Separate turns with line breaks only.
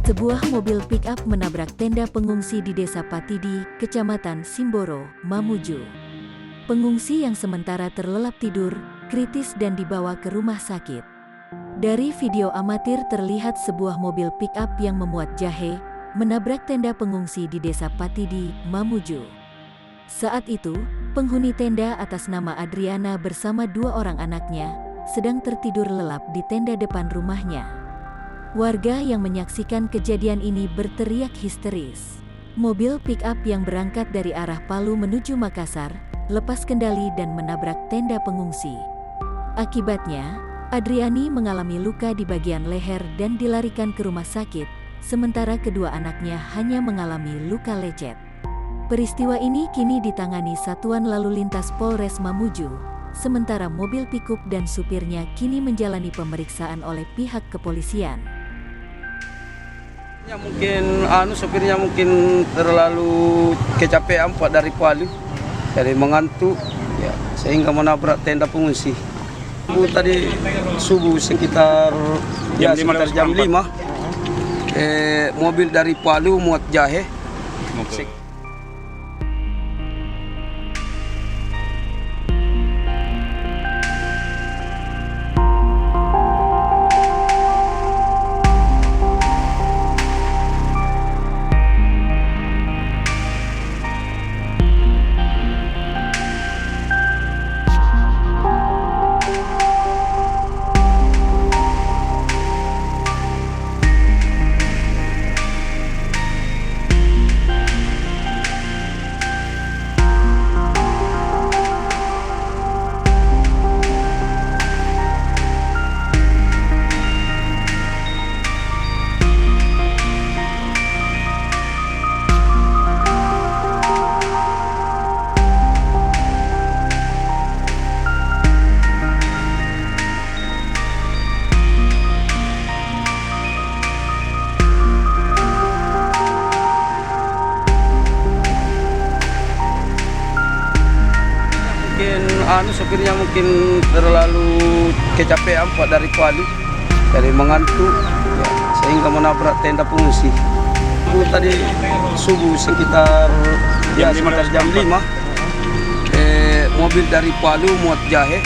Sebuah mobil pick-up menabrak tenda pengungsi di Desa Patidi, Kecamatan Simboro, Mamuju. Pengungsi yang sementara terlelap tidur, kritis dan dibawa ke rumah sakit. Dari video amatir terlihat sebuah mobil pick-up yang memuat jahe, menabrak tenda pengungsi di Desa Patidi, Mamuju. Saat itu, penghuni tenda atas nama Adriana bersama 2 orang anaknya, sedang tertidur lelap di tenda depan rumahnya. Warga yang menyaksikan kejadian ini berteriak histeris. Mobil pick-up yang berangkat dari arah Palu menuju Makassar, lepas kendali dan menabrak tenda pengungsi. Akibatnya, Adriani mengalami luka di bagian leher dan dilarikan ke rumah sakit, sementara kedua anaknya hanya mengalami luka lecet. Peristiwa ini kini ditangani Satuan Lalu Lintas Polres Mamuju, sementara mobil pick-up dan supirnya kini menjalani pemeriksaan oleh pihak kepolisian.
Ya mungkin sopirnya mungkin terlalu kecapean Pak dari Palu, jadi mengantuk ya, sehingga menabrak tenda pengungsi. Tadi subuh sekitar jam 5, mobil dari Palu muat jahe. Sopirnya mungkin terlalu kecapean Pak dari Palu, jadi mengantuk ya, sehingga menabrak tenda pengungsi. Tadi subuh sekitar jam 5, mobil dari Palu muat jahe.